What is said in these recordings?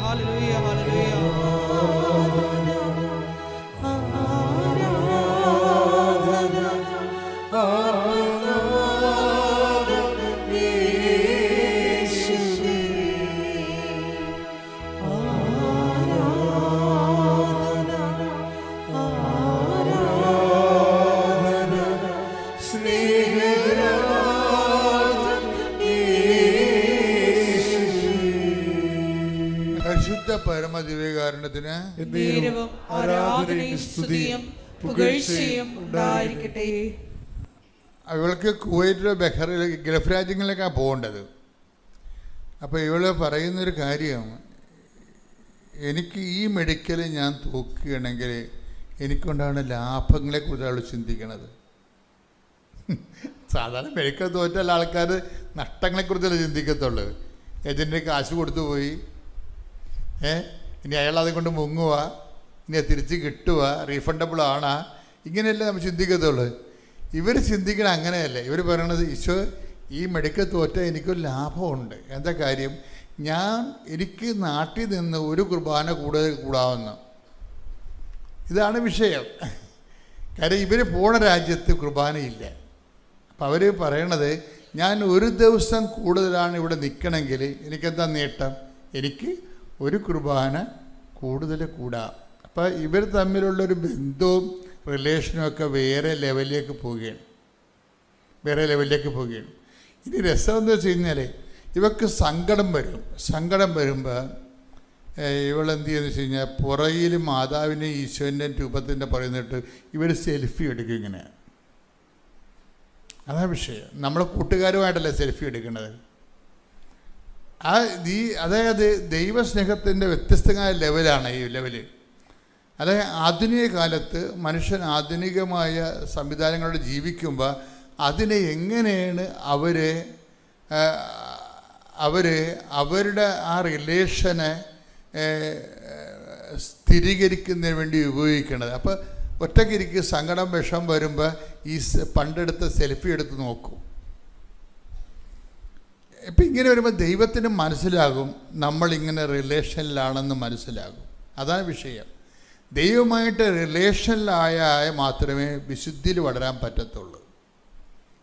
Hallelujah hallelujah. പരമദിവ്യകാരുണ്യത്തിന് ആരാധനയും സ്തുതിയും പുകഴ്ചയും ഉണ്ടായിരിക്കട്ടെ. ഇവൾക്ക് കുവൈറ്റിലോ ബഹ്റൈനിലോ ഗൾഫ് രാജ്യങ്ങളിലേക്കാണ് പോകേണ്ടത്. അപ്പോൾ ഇവള് പറയുന്നൊരു കാര്യം, എനിക്ക് ഈ മെഡിക്കൽ ഞാൻ തൂക്കുകയാണെങ്കിൽ എനിക്കുണ്ടാകുന്ന ലാഭങ്ങളെക്കുറിച്ചാണ് അവൾ ചിന്തിക്കണത്. സാധാരണ മെഡിക്കൽ തോറ്റുള്ള ആൾക്കാർ നഷ്ടങ്ങളെക്കുറിച്ചല്ലേ ചിന്തിക്കത്തുള്ളൂ. ഏജൻറ്റിന് കാശ് കൊടുത്തു പോയി, ഇനി അയാൾ അതും കൊണ്ട് മുങ്ങുക, ഇനി തിരിച്ച് കിട്ടുക, റീഫണ്ടബിൾ ആണാ, ഇങ്ങനെയല്ലേ നമ്മൾ ചിന്തിക്കത്തുള്ളൂ. ഇവർ ചിന്തിക്കണം അങ്ങനെയല്ലേ. ഇവർ പറയണത്, ഈശോ ഈ മെഡിക്കൽ തോറ്റാൽ എനിക്കൊരു ലാഭമുണ്ട്. എന്താ കാര്യം? എനിക്ക് നാട്ടിൽ നിന്ന് ഒരു കുർബാന കൂടുതൽ കൂടാവുന്നു. ഇതാണ് വിഷയം. കാര്യം ഇവർ പോണ രാജ്യത്ത് കുർബാനയില്ല. അപ്പം അവർ പറയണത്, ഞാൻ ഒരു ദിവസം കൂടുതലാണ് ഇവിടെ നിൽക്കണമെങ്കിൽ എനിക്കെന്താ നേട്ടം? എനിക്ക് ഒരു കുർബാന കൂടുതൽ കൂടാം. അപ്പം ഇവർ തമ്മിലുള്ളൊരു ബന്ധവും റിലേഷനും ഒക്കെ വേറെ ലെവലിലേക്ക് പോവുകയാണ്. ഇനി രസം എന്താ വെച്ച് കഴിഞ്ഞാൽ, ഇവർക്ക് സങ്കടം വരുമ്പോൾ ഇവളെന്ത് ചെയ്യുന്നത് വെച്ച് കഴിഞ്ഞാൽ, പുറകിൽ മാതാവിൻ്റെയും ഈശോൻ്റെയും രൂപത്തിൻ്റെ പറയുന്നിട്ട് ഇവർ സെൽഫി എടുക്കും. ഇങ്ങനെ അതാ വിഷയം. നമ്മൾ കൂട്ടുകാരുമായിട്ടല്ലേ സെൽഫി എടുക്കുന്നത്. അതായത് ദൈവസ്നേഹത്തിൻ്റെ വ്യത്യസ്തമായ ലെവലാണ് ഈ ലെവല്. അതായത് ആധുനിക കാലത്ത് മനുഷ്യൻ ആധുനികമായ സംവിധാനങ്ങളോട് ജീവിക്കുമ്പോൾ അതിനെ എങ്ങനെയാണ് അവരുടെ ആ റിലേഷനെ സ്ഥിരീകരിക്കുന്നതിന് വേണ്ടി ഉപയോഗിക്കുന്നത്. അപ്പോൾ ഒറ്റയ്ക്കിരിക്ക് സങ്കടം വിഷം വരുമ്പോൾ ഈ പണ്ടെടുത്ത സെൽഫി എടുത്ത് നോക്കും. ഇപ്പം ഇങ്ങനെ വരുമ്പോൾ ദൈവത്തിന് മനസ്സിലാകും നമ്മളിങ്ങനെ റിലേഷനിലാണെന്ന് മനസ്സിലാകും. അതാണ് വിഷയം. ദൈവമായിട്ട് റിലേഷനിലായാൽ മാത്രമേ വിശുദ്ധിയിൽ വളരാൻ പറ്റത്തുള്ളൂ.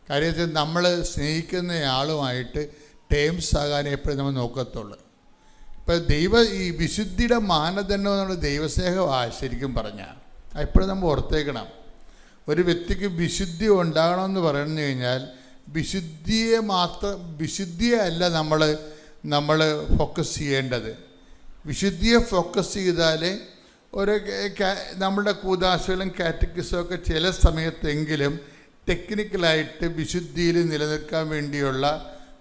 കാര്യം നമ്മൾ സ്നേഹിക്കുന്ന ആളുമായിട്ട് ടേംസ് ആകാൻ എപ്പോഴും നമ്മൾ നോക്കത്തുള്ളൂ. ഇപ്പം ഈ വിശുദ്ധിയുടെ മാനദണ്ഡം എന്നുള്ള ദൈവസ്നേഹമാണ്. ശരിക്കും പറഞ്ഞാൽ എപ്പോഴും നമ്മൾ ഓർത്തേക്കണം. ഒരു വ്യക്തിക്ക് വിശുദ്ധി ഉണ്ടാകണമെന്ന് പറഞ്ഞു കഴിഞ്ഞാൽ വിശുദ്ധിയെ അല്ല നമ്മൾ ഫോക്കസ് ചെയ്യേണ്ടത്. വിശുദ്ധിയെ ഫോക്കസ് ചെയ്താൽ നമ്മുടെ കൂദാശകളും കാറ്റക്കിസും ഒക്കെ ചില സമയത്തെങ്കിലും ടെക്നിക്കലായിട്ട് വിശുദ്ധിയിൽ നിലനിൽക്കാൻ വേണ്ടിയുള്ള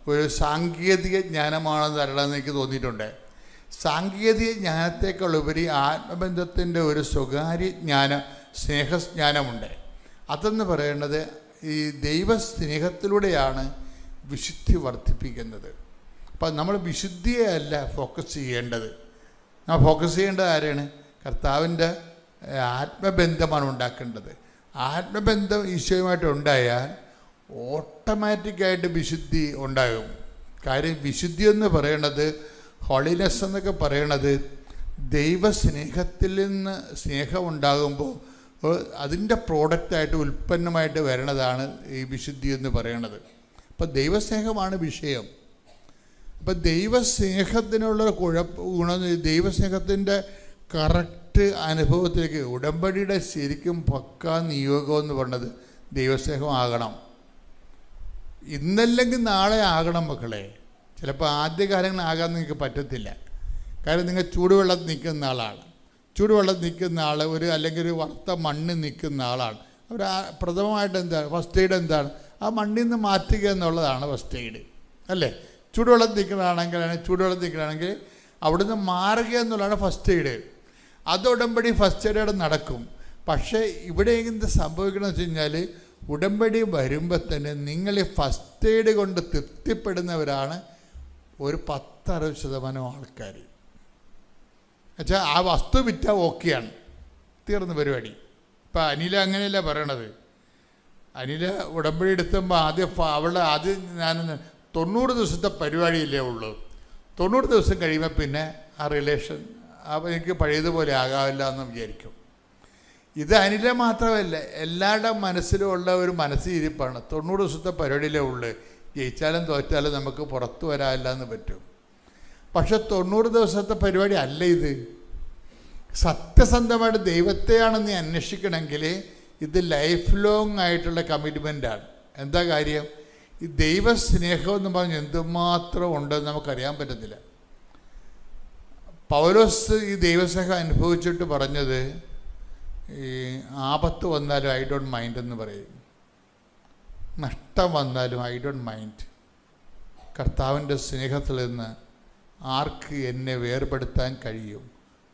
ഒരു സാങ്കേതിക ജ്ഞാനമാണെന്ന് തരണമെന്ന് എനിക്ക് തോന്നിയിട്ടുണ്ട്. സാങ്കേതിക ജ്ഞാനത്തേക്കാളുപരി ആത്മബന്ധത്തിൻ്റെ ഒരു സ്വകാര്യ ജ്ഞാനം, സ്നേഹജ്ഞാനമുണ്ട്. അതെന്ന് പറയുന്നത് ഈ ദൈവസ്നേഹത്തിലൂടെയാണ് വിശുദ്ധി വർദ്ധിപ്പിക്കുന്നത്. അപ്പം നമ്മൾ വിശുദ്ധിയെ അല്ല ഫോക്കസ് ചെയ്യേണ്ടത്. നമ്മൾ ഫോക്കസ് ചെയ്യേണ്ടത് ആരെയാണ്? കർത്താവിൻ്റെ ആത്മബന്ധമാണ് ഉണ്ടാക്കേണ്ടത്. ആത്മബന്ധം ഈശോയുമായിട്ട് ഉണ്ടായാൽ ഓട്ടോമാറ്റിക്കായിട്ട് വിശുദ്ധി ഉണ്ടാകും. കാര്യം വിശുദ്ധി എന്ന് പറയണത്, ഹോളിനെസ് എന്നൊക്കെ പറയണത് ദൈവസ്നേഹത്തിൽ നിന്ന് സ്നേഹം ഉണ്ടാകുമ്പോൾ അതിൻ്റെ പ്രോഡക്റ്റായിട്ട് ഉൽപ്പന്നമായിട്ട് വരണതാണ് ഈ വിശുദ്ധി എന്ന് പറയണത്. അപ്പം ദൈവസ്നേഹമാണ് വിഷയം. അപ്പം ദൈവസ്നേഹത്തിനുള്ള ഗുണം, ദൈവസ്നേഹത്തിൻ്റെ കറക്റ്റ് അനുഭവത്തിലേക്ക് ഉടമ്പടിയുടെ ശരിക്കും പക്കാ നിയോഗം എന്ന് പറഞ്ഞത് ദൈവസ്നേഹമാകണം. ഇന്നല്ലെങ്കിൽ നാളെ ആകണം മക്കളെ. ചിലപ്പോൾ ആദ്യകാലങ്ങളാകാൻ നിങ്ങൾക്ക് പറ്റത്തില്ല. കാര്യം നിങ്ങൾ ചൂടുവെള്ളത്തിൽ നിൽക്കുന്ന ആളാണ്. ചൂടുവെള്ളത്തിൽ നിൽക്കുന്ന ആൾ അല്ലെങ്കിൽ ഒരു വറുത്ത മണ്ണിൽ നിൽക്കുന്ന ആളാണ്. അവർ പ്രഥമമായിട്ട് എന്താണ് ഫസ്റ്റ് എയ്ഡ്? എന്താണ്? ആ മണ്ണിൽ നിന്ന് മാറ്റുക എന്നുള്ളതാണ് ഫസ്റ്റ് എയ്ഡ്, അല്ലേ? ചൂടുവെള്ളത്തിൽ നിൽക്കുകയാണെങ്കിൽ അവിടുന്ന് മാറുക എന്നുള്ളതാണ് ഫസ്റ്റ് എയ്ഡ്. അത് ഉടമ്പടി ഫസ്റ്റ് എയ്ഡ് നടക്കും. പക്ഷേ ഇവിടെ എന്ത് സംഭവിക്കണമെന്ന് വെച്ച് കഴിഞ്ഞാൽ, ഉടമ്പടി വരുമ്പോൾ തന്നെ നിങ്ങൾ ഈ ഫസ്റ്റ് എയ്ഡ് കൊണ്ട് തൃപ്തിപ്പെടുന്നവരാണ് ഒരു 10-60% ആൾക്കാർ. എന്നുവെച്ചാൽ ആ വസ്തു വിറ്റാൽ ഓക്കെയാണ്, തീർന്ന പരിപാടി. ഇപ്പം അനില അങ്ങനെയല്ല പറയണത്. അനില ഉടമ്പടി എടുത്തുമ്പോൾ ആദ്യം ഞാൻ 90 ദിവസത്തെ പരിപാടിയില്ലേ ഉള്ളൂ. 90 ദിവസം കഴിയുമ്പോൾ പിന്നെ ആ റിലേഷൻ, അപ്പോൾ എനിക്ക് പഴയതുപോലെ ആകാവില്ല എന്ന് വിചാരിക്കും. ഇത് അനിലെ മാത്രമല്ല, എല്ലാവരുടെ മനസ്സിലും ഉള്ള ഒരു മനസ്സിരിപ്പാണ്. 90 ദിവസത്തെ പരിപാടിയിലേ ഉള്ളു. ജയിച്ചാലും തോറ്റാലും നമുക്ക് പുറത്തു വരാനില്ല എന്ന് പറ്റും. പക്ഷെ 90 ദിവസത്തെ പരിപാടി അല്ല ഇത്. സത്യസന്ധമായിട്ട് ദൈവത്തെയാണ് നീ അന്വേഷിക്കണമെങ്കിൽ ഇത് ലൈഫ് ലോങ് ആയിട്ടുള്ള കമ്മിറ്റ്മെൻറ്റാണ്. എന്താ കാര്യം? ഈ ദൈവസ്നേഹം എന്ന് പറഞ്ഞ് എന്തുമാത്രം ഉണ്ടെന്ന് നമുക്കറിയാൻ പറ്റത്തില്ല. പൗലോസ് ഈ ദൈവസ്നേഹം അനുഭവിച്ചിട്ട് പറഞ്ഞത്, ഈ ആപത്ത് വന്നാലും ഐ ഡോണ്ട് മൈൻഡ് എന്ന് പറയും, നഷ്ടം വന്നാലും ഐ ഡോണ്ട് മൈൻഡ്. കർത്താവിൻ്റെ സ്നേഹത്തിൽ നിന്ന് ആർക്ക് എന്നെ വേർപെടുത്താൻ കഴിയും?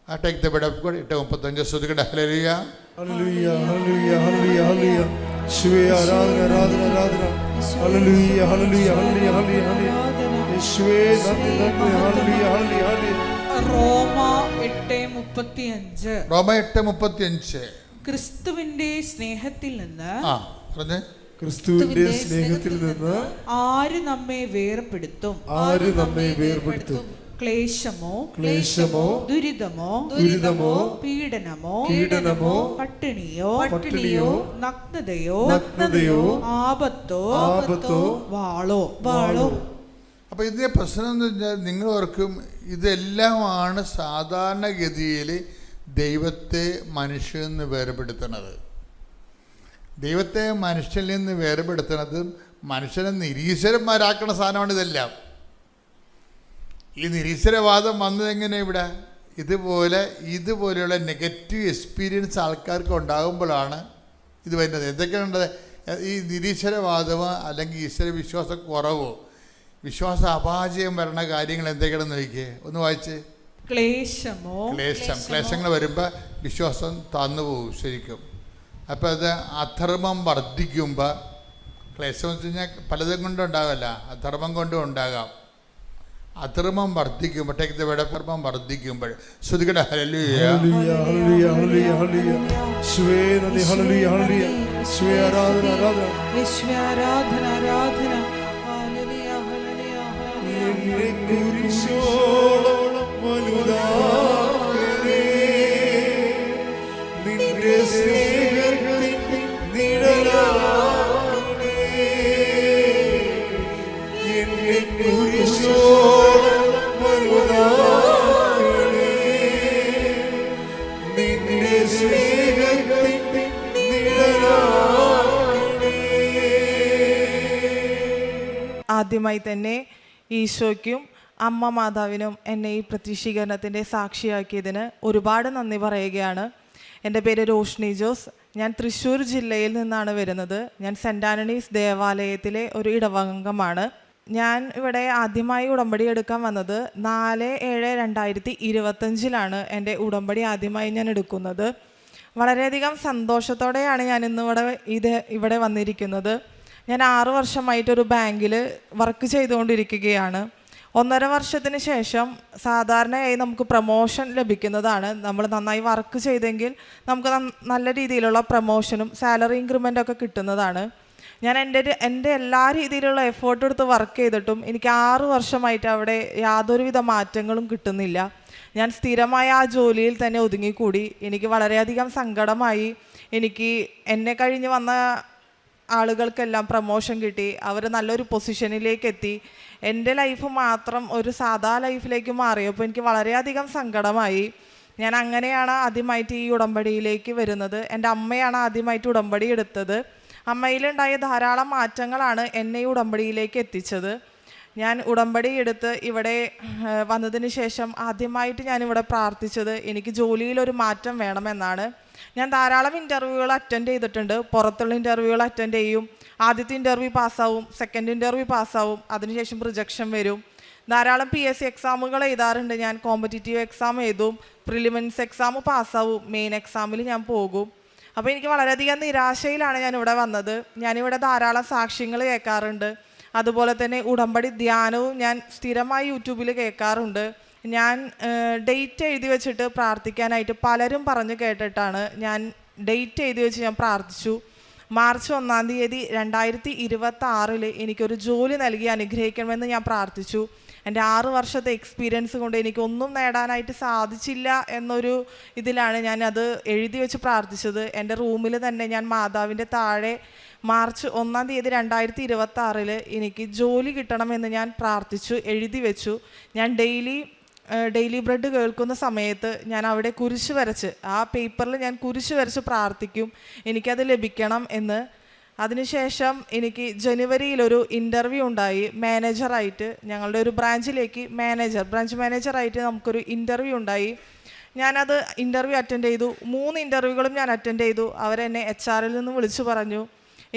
ആ take the bed of God. 8:35 ശ്രുതികട. ഹല്ലേലൂയ ഹല്ലേലൂയ ഹല്ലേലൂയ ഹല്ലേലൂയ ഹല്ലേലൂയ. യേശുവേ ആരാധന ആരാധന ആരാധന. ഹല്ലേലൂയ ഹല്ലേലൂയ ഹല്ലേലൂയ ഹല്ലേലൂയ. യേശുവേ നന്ദി നന്ദി. ഹല്ലേലൂയ ഹല്ലേലൂയ ഹല്ലേലൂയ. റോമ 8:35. റോമ 8:35. ക്രിസ്തുവിന്റെ സ്നേഹത്തിൽ നിന്ന് പറഞ്ഞേ. ക്രിസ്തുവിന്റെ സ്നേഹത്തിൽ നിന്ന് ആര് നമ്മെ വേർപെടുത്തും? ആര് നമ്മെ വേർപെടുത്തും? ക്ലേശമോ ക്ലേശമോ ദുരിതമോ ദുരിതമോ പീഡനമോ പീഡനമോ പട്ടിണിയോ പട്ടിണിയോ നഗ്നതയോ നഗ്നതയോ ആപത്തോ ആപത്തോ വാളോ വാളോ. അപ്പോൾ ഇതിൻ്റെ പ്രശ്നം എന്ന് വെച്ചാൽ, നിങ്ങൾ ഓർക്കും ഇതെല്ലാമാണ് സാധാരണഗതിയിൽ ദൈവത്തെ മനുഷ്യനിൽ നിന്ന് വേർപെടുത്തുന്നത്. ദൈവത്തെ മനുഷ്യനിൽ നിന്ന് വേർപെടുത്തുന്നതും മനുഷ്യനെ നിരീശ്വരന്മാരാക്കുന്ന സാധനമാണ് ഇതെല്ലാം. ഈ നിരീശ്വരവാദം വന്നതെങ്ങനെ ഇവിടെ? ഇതുപോലെയുള്ള നെഗറ്റീവ് എക്സ്പീരിയൻസ് ആൾക്കാർക്ക് ഉണ്ടാകുമ്പോഴാണ് ഇത് വരുന്നത്. എന്തൊക്കെയാണ് ഈ നിരീശ്വരവാദമോ അല്ലെങ്കിൽ ഈശ്വര വിശ്വാസക്കുറവോ വിശ്വാസ അപാചയം വരണ കാര്യങ്ങൾ എന്തൊക്കെയാണെന്ന് നോക്കിയേ, ഒന്ന് വായിച്ച്. ക്ലേശങ്ങൾ വരുമ്പോൾ വിശ്വാസം തന്നു പോകും ശരിക്കും. അപ്പോൾ അത് അധർമ്മം വർദ്ധിക്കുമ്പോൾ, ക്ലേശം എന്ന് വെച്ച് കഴിഞ്ഞാൽ പലതും കൊണ്ടും ഉണ്ടാകല്ല, അധർമ്മം കൊണ്ടും ഉണ്ടാകാം. അധർമ്മം വർദ്ധിക്കുമ്പോൾ, ധർമ്മം വർദ്ധിക്കുമ്പോൾ ശ്രുതികട. ഹല്ലേലൂയ ഹല്ലേലൂയ ഹല്ലേലൂയ ഹല്ലേലൂയ. യേശുവേ നന്ദി. ഹല്ലേലൂയ ഹല്ലേലൂയ. യേശുവേ ആരാധന ആരാധന. യേശുവേ ആരാധന ആരാധന. ഹല്ലേലൂയ ഹല്ലേലൂയ ഹല്ലേലൂയ. എന്നെ കുരിശോളം വലുതാക്കണേ, നിന്റെ സ്നേഹത്തിൽ നിഴലാക്കണേ. എന്നെ കുരിശോളം വലുതാക്കണേ, നിന്റെ സ്നേഹത്തിൽ നിഴലാക്കണേ. ആദ്യമായി തന്നെ ഈശോയ്ക്കും അമ്മ മാതാവിനും എന്നെ ഈ പ്രത്യക്ഷീകരണത്തിൻ്റെ സാക്ഷിയാക്കിയതിന് ഒരുപാട് നന്ദി പറയുകയാണ്. എൻ്റെ പേര് റോഷ്നി ജോസ്. ഞാൻ തൃശ്ശൂർ ജില്ലയിൽ നിന്നാണ് വരുന്നത്. ഞാൻ സെൻറ്റ് ആൻ്റണീസ് ദേവാലയത്തിലെ ഒരു ഇടവകമാണ്. ഞാൻ ഇവിടെ ആദ്യമായി ഉടമ്പടി എടുക്കാൻ വന്നത് 4/7/2025 എൻ്റെ ഉടമ്പടി ആദ്യമായി ഞാൻ എടുക്കുന്നത്. വളരെയധികം സന്തോഷത്തോടെയാണ് ഞാൻ ഇവിടെ വന്നിരിക്കുന്നത്. ഞാൻ 6 വർഷമായിട്ടൊരു ബാങ്കിൽ വർക്ക് ചെയ്തുകൊണ്ടിരിക്കുകയാണ്. 1.5 വർഷത്തിന് ശേഷം സാധാരണയായി നമുക്ക് പ്രമോഷൻ ലഭിക്കുന്നതാണ്. നമ്മൾ നന്നായി വർക്ക് ചെയ്തെങ്കിൽ നമുക്ക് നല്ല രീതിയിലുള്ള പ്രമോഷനും സാലറി ഇൻക്രിമെൻ്റൊക്കെ കിട്ടുന്നതാണ്. ഞാൻ എൻ്റെ എല്ലാ രീതിയിലുള്ള എഫേർട്ട് എടുത്ത് വർക്ക് ചെയ്തിട്ടും എനിക്ക് 6 വർഷമായിട്ട് അവിടെ യാതൊരുവിധ മാറ്റങ്ങളും കിട്ടുന്നില്ല. ഞാൻ സ്ഥിരമായ ആ ജോലിയിൽ തന്നെ ഒതുങ്ങിക്കൂടി. എനിക്ക് വളരെയധികം സങ്കടമായി. എന്നെ കഴിഞ്ഞ് വന്ന ആളുകൾക്കെല്ലാം പ്രമോഷൻ കിട്ടി, അവർ നല്ലൊരു പൊസിഷനിലേക്ക് എത്തി. എൻ്റെ ലൈഫ് മാത്രം ഒരു സാധാ ലൈഫിലേക്ക് മാറിയപ്പോൾ എനിക്ക് വളരെയധികം സങ്കടമായി. ഞാൻ അങ്ങനെയാണ് ആദ്യമായിട്ട് ഈ ഉടമ്പടിയിലേക്ക് വരുന്നത്. എൻ്റെ അമ്മയാണ് ആദ്യമായിട്ട് ഉടമ്പടി എടുത്തത്. അമ്മയിലുണ്ടായ ധാരാളം മാറ്റങ്ങളാണ് എന്നെ ഈ ഉടമ്പടിയിലേക്ക് എത്തിച്ചത്. ഞാൻ ഉടമ്പടി എടുത്ത് ഇവിടെ വന്നതിന് ശേഷം ആദ്യമായിട്ട് ഞാനിവിടെ പ്രാർത്ഥിച്ചത് എനിക്ക് ജോലിയിലൊരു മാറ്റം വേണമെന്നാണ്. ഞാൻ ധാരാളം ഇൻ്റർവ്യൂകൾ അറ്റൻഡ് ചെയ്തിട്ടുണ്ട്. പുറത്തുള്ള ഇൻ്റർവ്യൂകൾ അറ്റൻഡ് ചെയ്യും. ആദ്യത്തെ ഇൻ്റർവ്യൂ പാസ്സാവും, സെക്കൻഡ് ഇൻ്റർവ്യൂ പാസ്സാവും, അതിനുശേഷം റിജക്ഷൻ വരും. ധാരാളം PSC എക്സാമുകൾ എഴുതാറുണ്ട്. ഞാൻ കോമ്പറ്റീറ്റീവ് എക്സാം എഴുതും, പ്രിലിമിനറി എക്സാം പാസ്സാവും, മെയിൻ എക്സാമിൽ ഞാൻ പോകും. അപ്പോൾ എനിക്ക് വളരെയധികം നിരാശയിലാണ് ഞാനിവിടെ വന്നത്. ഞാനിവിടെ ധാരാളം സാക്ഷ്യങ്ങൾ കേൾക്കാറുണ്ട്. അതുപോലെ തന്നെ ഉടമ്പടി ധ്യാനവും ഞാൻ സ്ഥിരമായി യൂട്യൂബിൽ കേൾക്കാറുണ്ട്. ഞാൻ ഡേറ്റ് എഴുതി വെച്ചിട്ട് പ്രാർത്ഥിക്കാനായിട്ട് പലരും പറഞ്ഞു കേട്ടിട്ടാണ് ഞാൻ ഡേറ്റ് എഴുതി വെച്ച് ഞാൻ പ്രാർത്ഥിച്ചു. മാർച്ച് 1-ാം തീയതി 2026 എനിക്കൊരു ജോലി നൽകി അനുഗ്രഹിക്കണമെന്ന് ഞാൻ പ്രാർത്ഥിച്ചു. എൻ്റെ 6 വർഷത്തെ എക്സ്പീരിയൻസ് കൊണ്ട് എനിക്കൊന്നും നേടാനായിട്ട് സാധിച്ചില്ല എന്നൊരു ഇതിലാണ് ഞാനത് എഴുതി വെച്ച് പ്രാർത്ഥിച്ചത്. എൻ്റെ റൂമിൽ തന്നെ ഞാൻ മാതാവിൻ്റെ താഴെ മാർച്ച് 1-ാം തീയതി 2026 എനിക്ക് ജോലി കിട്ടണമെന്ന് ഞാൻ പ്രാർത്ഥിച്ചു, എഴുതി വെച്ചു. ഞാൻ ഡെയിലി ബ്രെഡ് കേൾക്കുന്ന സമയത്ത് ഞാൻ അവിടെ കുരിശ് വരച്ച്, ആ പേപ്പറിൽ ഞാൻ കുരിശ് വരച്ച് പ്രാർത്ഥിക്കും എനിക്കത് ലഭിക്കണം എന്ന്. അതിനുശേഷം എനിക്ക് ജനുവരിയിലൊരു ഇൻ്റർവ്യൂ ഉണ്ടായി മാനേജറായിട്ട്. ഞങ്ങളുടെ ഒരു ബ്രാഞ്ചിലേക്ക് ബ്രാഞ്ച് മാനേജറായിട്ട് നമുക്കൊരു ഇൻ്റർവ്യൂ ഉണ്ടായി. ഞാനത് ഇൻ്റർവ്യൂ അറ്റൻഡ് ചെയ്തു. 3 ഇൻ്റർവ്യൂകളും ഞാൻ അറ്റൻഡ് ചെയ്തു. അവരെന്നെ HR നിന്ന് വിളിച്ചു പറഞ്ഞു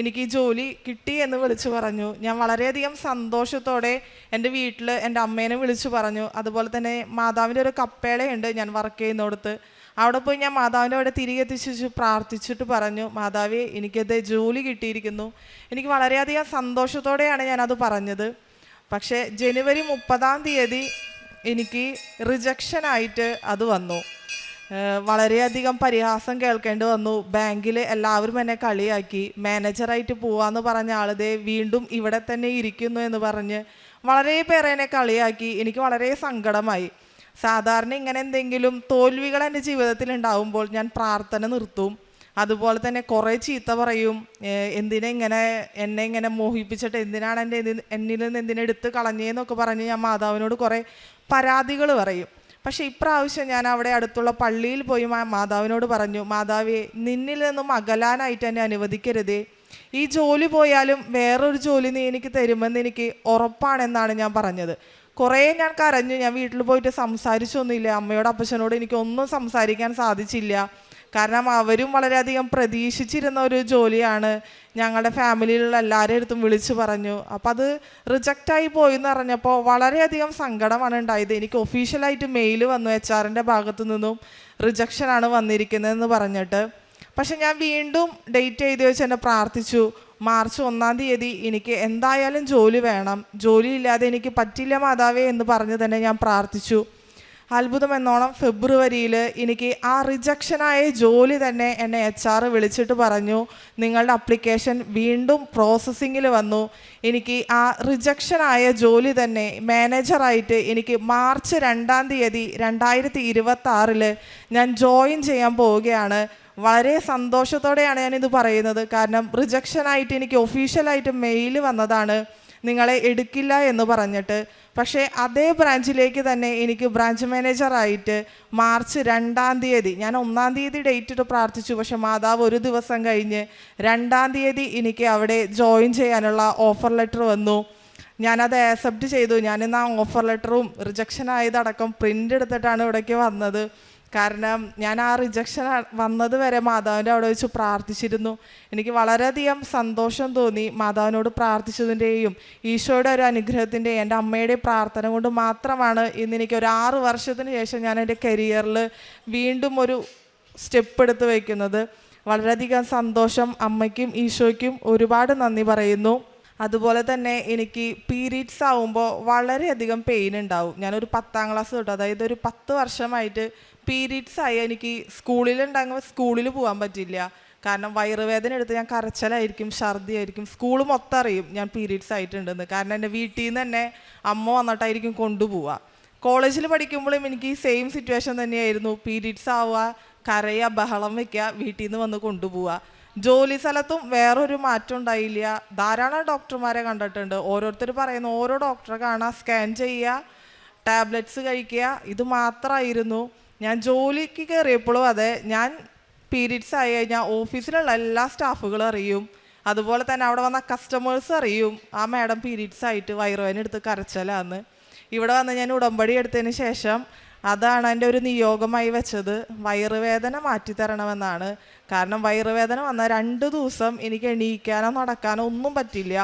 എനിക്ക് ഈ ജോലി കിട്ടി എന്ന് വിളിച്ചു പറഞ്ഞു. ഞാൻ വളരെയധികം സന്തോഷത്തോടെ എൻ്റെ വീട്ടിൽ എൻ്റെ അമ്മേനെ വിളിച്ചു പറഞ്ഞു. അതുപോലെ തന്നെ മാതാവിൻ്റെ ഒരു കപ്പേളയുണ്ട് ഞാൻ വർക്ക് ചെയ്യുന്നിടത്ത്. അവിടെ പോയി ഞാൻ മാതാവിൻ്റെ അവിടെ തിരികെ എത്തിച്ചു പ്രാർത്ഥിച്ചിട്ട് പറഞ്ഞു, മാതാവേ എനിക്കത് ജോലി കിട്ടിയിരിക്കുന്നു. എനിക്ക് വളരെയധികം സന്തോഷത്തോടെയാണ് ഞാനത് പറഞ്ഞത്. പക്ഷേ ജനുവരി 30-ാം തീയതി എനിക്ക് റിജക്ഷനായിട്ട് അത് വന്നു. വളരെയധികം പരിഹാസം കേൾക്കേണ്ടി വന്നു. ബാങ്കിൽ എല്ലാവരും എന്നെ കളിയാക്കി. മാനേജറായിട്ട് പോവാന്ന് പറഞ്ഞ ആളതേ വീണ്ടും ഇവിടെ തന്നെ ഇരിക്കുന്നു എന്ന് പറഞ്ഞ് വളരെ പേരെ എന്നെ കളിയാക്കി. എനിക്ക് വളരെ സങ്കടമായി. സാധാരണ ഇങ്ങനെ എന്തെങ്കിലും തോൽവികൾ എൻ്റെ ജീവിതത്തിൽ ഉണ്ടാവുമ്പോൾ ഞാൻ പ്രാർത്ഥന നിർത്തും. അതുപോലെ തന്നെ കുറേ ചീത്ത പറയും. എന്നെ ഇങ്ങനെ മോഹിപ്പിച്ചിട്ട് എന്തിനാണ് എന്നിൽ നിന്ന് എന്തിനെടുത്ത് കളഞ്ഞേന്നൊക്കെ പറഞ്ഞ് ഞാൻ മാതാവിനോട് കുറേ പരാതികൾ പറയും. പക്ഷേ ഇപ്രാവശ്യം ഞാൻ അവിടെ അടുത്തുള്ള പള്ളിയിൽ പോയി മാതാവിനോട് പറഞ്ഞു, മാതാവേ നിന്നിൽ നിന്നും അകലാനായിട്ട് എന്നെ അനുവദിക്കരുതേ. ഈ ജോലി പോയാലും വേറൊരു ജോലി നീ എനിക്ക് തരുമെന്ന് എനിക്ക് ഉറപ്പാണെന്നാണ് ഞാൻ പറഞ്ഞത്. കുറേ ഞാൻ കരഞ്ഞു. ഞാൻ വീട്ടിൽ പോയിട്ട് സംസാരിച്ചൊന്നുമില്ല. അമ്മയോട് അപ്പച്ചനോട് എനിക്കൊന്നും സംസാരിക്കാൻ സാധിച്ചില്ല. കാരണം അവരും വളരെയധികം പ്രതീക്ഷിച്ചിരുന്ന ഒരു ജോലിയാണ്. ഞങ്ങളുടെ ഫാമിലിയിലുള്ള എല്ലാവരുടെ അടുത്തും വിളിച്ചു പറഞ്ഞു. അപ്പം അത് റിജക്റ്റായി പോയി എന്ന് പറഞ്ഞപ്പോൾ വളരെയധികം സങ്കടമാണ് ഉണ്ടായത്. എനിക്ക് ഒഫീഷ്യലായിട്ട് മെയിൽ വന്നു HR-ൻ്റെ ഭാഗത്തു നിന്നും റിജക്ഷനാണ് വന്നിരിക്കുന്നതെന്ന് പറഞ്ഞിട്ട്. പക്ഷെ ഞാൻ വീണ്ടും ഡേറ്റ് എഴുതി വെച്ച് എന്നെ പ്രാർത്ഥിച്ചു. മാർച്ച് 1-ാം തീയതി എനിക്ക് എന്തായാലും ജോലി വേണം, ജോലി ഇല്ലാതെ എനിക്ക് പറ്റില്ല മാതാവേ എന്ന് പറഞ്ഞ് തന്നെ ഞാൻ പ്രാർത്ഥിച്ചു. അത്ഭുതം എന്നോണം ഫെബ്രുവരിയിൽ എനിക്ക് ആ റിജക്ഷനായ ജോലി തന്നെ എന്നെ HR വിളിച്ചിട്ട് പറഞ്ഞു, നിങ്ങളുടെ അപ്ലിക്കേഷൻ വീണ്ടും പ്രോസസ്സിങ്ങിൽ വന്നു. എനിക്ക് ആ റിജക്ഷനായ ജോലി തന്നെ മാനേജറായിട്ട് എനിക്ക് മാർച്ച് 2-ാം തീയതി 2026 ഞാൻ ജോയിൻ ചെയ്യാൻ പോവുകയാണ്. വളരെ സന്തോഷത്തോടെയാണ് ഞാനിത് പറയുന്നത്. കാരണം റിജക്ഷനായിട്ട് എനിക്ക് ഒഫീഷ്യലായിട്ട് മെയിൽ വന്നതാണ്, നിങ്ങളെ എടുക്കില്ല എന്ന് പറഞ്ഞിട്ട്. പക്ഷേ അതേ ബ്രാഞ്ചിലേക്ക് തന്നെ എനിക്ക് ബ്രാഞ്ച് മാനേജറായിട്ട് മാർച്ച് 2-ാം തീയതി, ഞാൻ 1-ാം തീയതി ഡേറ്റ് ഇട്ട് പ്രാർത്ഥിച്ചു. പക്ഷെ മാതാവ് ഒരു ദിവസം കഴിഞ്ഞ് 2-ാം തീയതി എനിക്ക് അവിടെ ജോയിൻ ചെയ്യാനുള്ള ഓഫർ ലെറ്റർ വന്നു. ഞാനത് ആക്സെപ്റ്റ് ചെയ്തു. ഞാനിന്ന് ആ ഓഫർ ലെറ്ററും റിജക്ഷൻ ആയതടക്കം പ്രിൻ്റ് എടുത്തിട്ടാണ് ഇവിടേക്ക് വന്നത്. കാരണം ഞാൻ ആ റിജക്ഷൻ വന്നത് വരെ മാതാവിൻ്റെ അവിടെ വെച്ച് പ്രാർത്ഥിച്ചിരുന്നു. എനിക്ക് വളരെയധികം സന്തോഷം തോന്നി. മാതാവിനോട് പ്രാർത്ഥിച്ചതിൻ്റെയും ഈശോയുടെ ഒരു അനുഗ്രഹത്തിൻ്റെയും എൻ്റെ അമ്മയുടെ പ്രാർത്ഥന കൊണ്ട് മാത്രമാണ് ഇന്ന് എനിക്ക് ഒരു 6 വർഷത്തിന് ശേഷം ഞാൻ എൻ്റെ കരിയറിൽ വീണ്ടും ഒരു സ്റ്റെപ്പ് എടുത്ത് വയ്ക്കുന്നത്. വളരെയധികം സന്തോഷം. അമ്മയ്ക്കും ഈശോയ്ക്കും ഒരുപാട് നന്ദി പറയുന്നു. അതുപോലെ തന്നെ എനിക്ക് പീരീഡ്സ് ആവുമ്പോൾ വളരെയധികം പെയിൻ ഉണ്ടാവും. ഞാനൊരു 10-ാം ക്ലാസ് തൊട്ട്, അതായത് ഒരു 10 വർഷമായിട്ട് പീരീഡ്സ് ആയി എനിക്ക് സ്കൂളിലുണ്ടാകുമ്പോൾ സ്കൂളിൽ പോകാൻ പറ്റില്ല. കാരണം വയറുവേദന എടുത്ത് ഞാൻ കരച്ചിലായിരിക്കും, ഛർദിയായിരിക്കും. സ്കൂൾ മൊത്തം അറിയും ഞാൻ പീരീഡ്സ് ആയിട്ടുണ്ടെന്ന്. കാരണം എൻ്റെ വീട്ടിൽ നിന്ന് തന്നെ അമ്മ വന്നിട്ടായിരിക്കും കൊണ്ടുപോവുക. കോളേജിൽ പഠിക്കുമ്പോഴും എനിക്ക് ഈ സെയിം സിറ്റുവേഷൻ തന്നെയായിരുന്നു. പീരീഡ്സ് ആവുക, കരയുക, ബഹളം വയ്ക്കുക, വീട്ടിൽ നിന്ന് വന്ന് കൊണ്ടുപോവുക. ജോലി സ്ഥലത്തും വേറൊരു മാറ്റം ഉണ്ടായില്ല. ധാരാളം ഡോക്ടർമാരെ കണ്ടിട്ടുണ്ട്. ഓരോരുത്തർ പറയുന്നു ഓരോ ഡോക്ടറെ കാണാൻ, സ്കാൻ ചെയ്യുക, ടാബ്ലറ്റ്സ് കഴിക്കുക, ഇത് മാത്രമായിരുന്നു. ഞാൻ ജോലിക്ക് കയറിയപ്പോഴും അതെ, ഞാൻ പീരീഡ്സ് ആയി കഴിഞ്ഞാൽ ഓഫീസിലുള്ള എല്ലാ സ്റ്റാഫുകളും അറിയും. അതുപോലെ തന്നെ അവിടെ വന്ന കസ്റ്റമേഴ്സ് അറിയും ആ മാഡം പീരീഡ്സ് ആയിട്ട് വയറുവേദന എടുത്ത് കരച്ചിലാന്ന്. ഇവിടെ വന്ന് ഞാൻ ഉടമ്പടി എടുത്തതിന് ശേഷം അതാണ് എൻ്റെ ഒരു നിയോഗമായി വെച്ചത്, വയറുവേദന മാറ്റിത്തരണമെന്നാണ്. കാരണം വയറുവേദന വന്ന 2 ദിവസം എനിക്ക് എണീക്കാനോ നടക്കാനോ ഒന്നും പറ്റില്ല.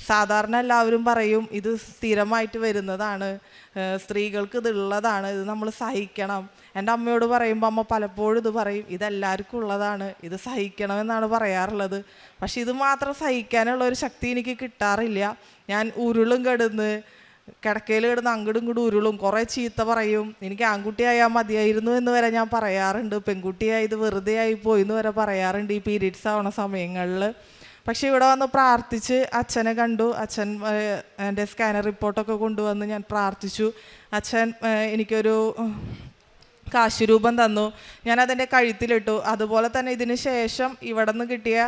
സാധാരണ എല്ലാവരും പറയും ഇത് സ്ഥിരമായിട്ട് വരുന്നതാണ്, സ്ത്രീകൾക്ക് ഇതുള്ളതാണ്, ഇത് നമ്മൾ സഹിക്കണം. എൻ്റെ അമ്മയോട് പറയുമ്പോൾ അമ്മ പലപ്പോഴും ഇത് പറയും, ഇതെല്ലാവർക്കും ഉള്ളതാണ്, ഇത് സഹിക്കണമെന്നാണ് പറയാറുള്ളത്. പക്ഷെ ഇത് മാത്രം സഹിക്കാനുള്ള ഒരു ശക്തി എനിക്ക് കിട്ടാറില്ല. ഞാൻ ഉരുളും കിടക്കയിൽ കിടന്ന് അങ്ങോട്ടും ഇങ്ങോട്ടും ഉരുളും, കുറേ ചീത്ത പറയും. എനിക്ക് ആൺകുട്ടിയായാൽ മതിയായിരുന്നു എന്ന് വരെ ഞാൻ പറയാറുണ്ട്. പെൺകുട്ടിയായി ഇത് വെറുതെ ആയി പോയി എന്ന് വരെ പറയാറുണ്ട് ഈ പീരീഡ്സ് ആവണ സമയങ്ങളിൽ. പക്ഷേ ഇവിടെ വന്ന് പ്രാർത്ഥിച്ച് അച്ഛനെ കണ്ടു. അച്ഛൻ എൻ്റെ സ്കാനർ റിപ്പോർട്ടൊക്കെ കൊണ്ടുവന്ന് ഞാൻ പ്രാർത്ഥിച്ചു. അച്ഛൻ എനിക്കൊരു കാശുരൂപം തന്നു. ഞാനതെൻ്റെ കഴുത്തിലിട്ടു. അതുപോലെ തന്നെ ഇതിന് ശേഷം ഇവിടെ നിന്ന് കിട്ടിയ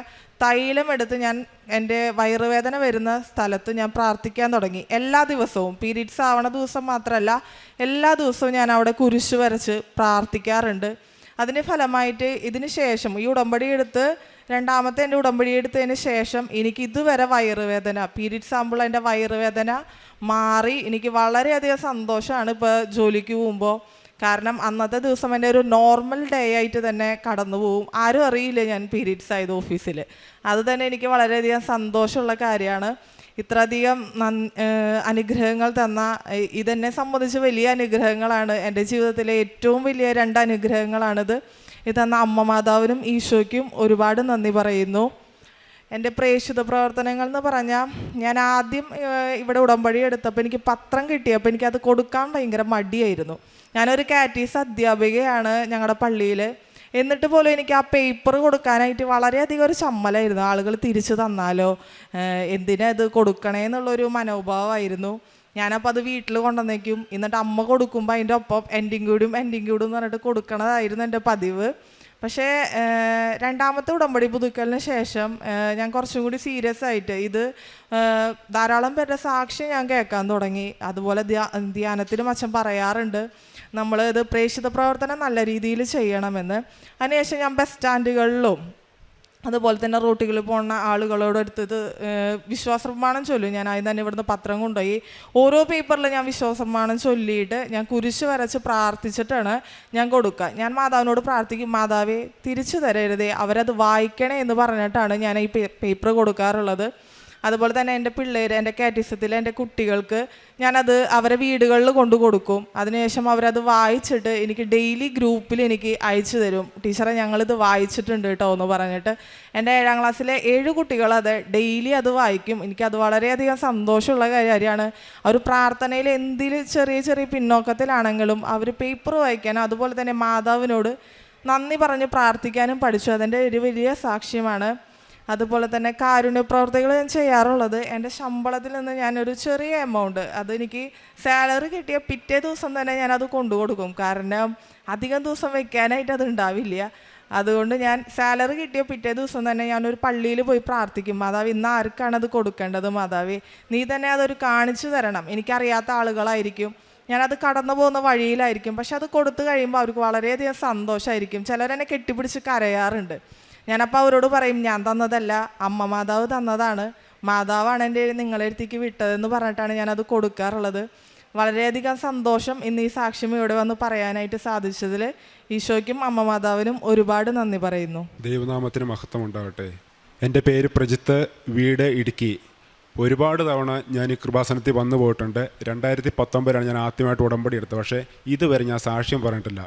തൈലം എടുത്ത് ഞാൻ എൻ്റെ വയറുവേദന വരുന്ന സ്ഥലത്ത് ഞാൻ പ്രാർത്ഥിക്കാൻ തുടങ്ങി. എല്ലാ ദിവസവും പീരീഡ്സ് ആവണ ദിവസം മാത്രമല്ല, എല്ലാ ദിവസവും ഞാൻ അവിടെ കുരിശ് വരച്ച് പ്രാർത്ഥിക്കാറുണ്ട്. അതിൻ്റെ ഫലമായിട്ട് ഇതിന് ശേഷം ഈ ഉടമ്പടി എടുത്ത് രണ്ടാമത്തെ എൻ്റെ ഉടമ്പടി എടുത്തതിന് ശേഷം എനിക്ക് ഇതുവരെ വയറുവേദന, പീരീഡ്സ് ആകുമ്പോൾ എൻ്റെ വയറുവേദന മാറി. എനിക്ക് വളരെയധികം സന്തോഷമാണ് ഇപ്പോൾ ജോലിക്ക് പോകുമ്പോൾ. കാരണം അന്നത്തെ ദിവസം എൻ്റെ ഒരു നോർമൽ ഡേ ആയിട്ട് തന്നെ കടന്നു പോകും. ആരും അറിയില്ല ഞാൻ പീരീഡ്സ് ആയത് ഓഫീസിൽ. അത് തന്നെ എനിക്ക് വളരെയധികം സന്തോഷമുള്ള കാര്യമാണ്. ഇത്രയധികം അനുഗ്രഹങ്ങൾ തന്ന, ഇതെന്നെ സംബന്ധിച്ച് വലിയ അനുഗ്രഹങ്ങളാണ്. എൻ്റെ ജീവിതത്തിലെ ഏറ്റവും വലിയ 2 അനുഗ്രഹങ്ങളാണിത്. ഇത് തന്ന അമ്മ മാതാവിനും ഈശോയ്ക്കും ഒരുപാട് നന്ദി പറയുന്നു. എൻ്റെ പ്രേക്ഷിത പ്രവർത്തനങ്ങൾ എന്ന് പറഞ്ഞാൽ, ഞാൻ ആദ്യം ഇവിടെ ഉടമ്പടി എടുത്തപ്പോൾ എനിക്ക് പത്രം കിട്ടിയപ്പോൾ എനിക്കത് കൊടുക്കാൻ ഭയങ്കര മടിയായിരുന്നു. ഞാനൊരു കാറ്റീസ് അധ്യാപികയാണ് ഞങ്ങളുടെ പള്ളിയിൽ. എന്നിട്ട് പോലും എനിക്ക് ആ പേപ്പർ കൊടുക്കാനായിട്ട് വളരെയധികം ഒരു ചമ്മലായിരുന്നു. ആളുകൾ തിരിച്ചു തന്നാലോ, എന്തിനാ ഇത് കൊടുക്കണേ എന്നുള്ളൊരു മനോഭാവമായിരുന്നു. ഞാനപ്പോൾ അത് വീട്ടിൽ കൊണ്ടുവന്നേക്കും. എന്നിട്ട് അമ്മ കൊടുക്കുമ്പോൾ അതിൻ്റെ ഒപ്പം എൻഡിങ് കൂടും എന്ന് പറഞ്ഞിട്ട് കൊടുക്കണതായിരുന്നു എൻ്റെ പതിവ്. പക്ഷേ രണ്ടാമത്തെ ഉടമ്പടി പുതുക്കലിന് ശേഷം ഞാൻ കുറച്ചും കൂടി സീരിയസ് ആയിട്ട് ഇത് ധാരാളം പേരുടെ സാക്ഷ്യം ഞാൻ കേൾക്കാൻ തുടങ്ങി. അതുപോലെ ധ്യാനത്തിലും അച്ഛൻ പറയാറുണ്ട് നമ്മൾ ഇത് പ്രേക്ഷിത പ്രവർത്തനം നല്ല രീതിയിൽ ചെയ്യണമെന്ന്. അതിനുശേഷം ഞാൻ ബസ് സ്റ്റാൻഡുകളിലും അതുപോലെ തന്നെ റൂട്ടുകളിൽ പോകുന്ന ആളുകളോടെടുത്തത് വിശ്വാസപ്രമാണം ചൊല്ലും. ഞാൻ ആദ്യം തന്നെ ഇവിടുന്ന് പത്രം കൊണ്ടുപോയി ഓരോ പേപ്പറിൽ ഞാൻ വിശ്വാസപ്രമാണം ചൊല്ലിയിട്ട് ഞാൻ കുരിശ് വരച്ച് പ്രാർത്ഥിച്ചിട്ടാണ് ഞാൻ കൊടുക്കുക. ഞാൻ മാതാവിനോട് പ്രാർത്ഥിക്കും, മാതാവേ തിരിച്ചു തരരുതേ, അവരത് വായിക്കണേ എന്ന് പറഞ്ഞിട്ടാണ് ഞാൻ ഈ പേപ്പർ കൊടുക്കാറുള്ളത്. അതുപോലെ തന്നെ എൻ്റെ പിള്ളേർ, എൻ്റെ കാറ്റിസത്തിൽ എൻ്റെ കുട്ടികൾക്ക് ഞാനത് അവരെ വീടുകളിൽ കൊണ്ടു കൊടുക്കും. അതിനുശേഷം അവരത് വായിച്ചിട്ട് എനിക്ക് ഡെയിലി ഗ്രൂപ്പിൽ എനിക്ക് അയച്ചു തരും, ടീച്ചറെ ഞങ്ങളിത് വായിച്ചിട്ടുണ്ട് കേട്ടോ എന്ന് പറഞ്ഞിട്ട്. എൻ്റെ 7ാം ക്ലാസ്സിലെ 7 കുട്ടികൾ അത് ഡെയിലി അത് വായിക്കും. എനിക്കത് വളരെയധികം സന്തോഷമുള്ള കാര്യമാണ്. അവർ പ്രാർത്ഥനയിൽ എന്തിൽ ചെറിയ ചെറിയ പിന്നോക്കത്തിലാണെങ്കിലും അവർ പേപ്പർ വായിക്കാനും അതുപോലെ തന്നെ മാതാവിനോട് നന്ദി പറഞ്ഞ് പ്രാർത്ഥിക്കാനും പഠിച്ചു. അതിൻ്റെ ഒരു വലിയ സാക്ഷ്യമാണ്. അതുപോലെ തന്നെ കാരുണ്യ പ്രവർത്തികൾ ഞാൻ ചെയ്യാറുള്ളത് എൻ്റെ ശമ്പളത്തിൽ നിന്ന് ഞാനൊരു ചെറിയ എമൗണ്ട്, അതെനിക്ക് സാലറി കിട്ടിയ പിറ്റേ ദിവസം തന്നെ ഞാനത് കൊണ്ടു കൊടുക്കും. കാരണം അധികം ദിവസം വെക്കാനായിട്ട് അത് ഉണ്ടാവില്ല. അതുകൊണ്ട് ഞാൻ സാലറി കിട്ടിയ പിറ്റേ ദിവസം തന്നെ ഞാനൊരു പള്ളിയിൽ പോയി പ്രാർത്ഥിക്കും, മാതാവ് ഇന്ന് ആർക്കാണത് കൊടുക്കേണ്ടത്, മാതാവേ നീ തന്നെ അതൊരു കാണിച്ചു തരണം. എനിക്കറിയാത്ത ആളുകളായിരിക്കും, ഞാനത് കടന്നു പോകുന്ന വഴിയിലായിരിക്കും. പക്ഷെ അത് കൊടുത്തു കഴിയുമ്പോൾ അവർക്ക് വളരെയധികം സന്തോഷമായിരിക്കും. ചിലരെന്നെ കെട്ടിപ്പിടിച്ച് കരയാറുണ്ട്. ഞാനപ്പോൾ അവരോട് പറയും, ഞാൻ തന്നതല്ല, അമ്മ മാതാവ് തന്നതാണ്, മാതാവാണ് എൻ്റെ നിങ്ങളെ അടുത്തേക്ക് വിട്ടതെന്ന് പറഞ്ഞിട്ടാണ് ഞാനത് കൊടുക്കാറുള്ളത്. വളരെയധികം സന്തോഷം ഇന്ന് ഈ സാക്ഷ്യം ഇവിടെ വന്ന് പറയാനായിട്ട് സാധിച്ചതിൽ ഈശോയ്ക്കും അമ്മ മാതാവിനും ഒരുപാട് നന്ദി പറയുന്നു. ദൈവനാമത്തിന് മഹത്വം ഉണ്ടാകട്ടെ. എൻ്റെ പേര് പ്രജിത്ത്, വീട് ഇടുക്കി. ഒരുപാട് തവണ ഞാൻ ഈ കൃപാസനത്തിൽ വന്നു പോയിട്ടുണ്ട്. 2019 ഞാൻ ആദ്യമായിട്ട് ഉടമ്പടി എടുത്തത്. പക്ഷേ ഇതുവരെ ഞാൻ സാക്ഷ്യം പറഞ്ഞിട്ടില്ല.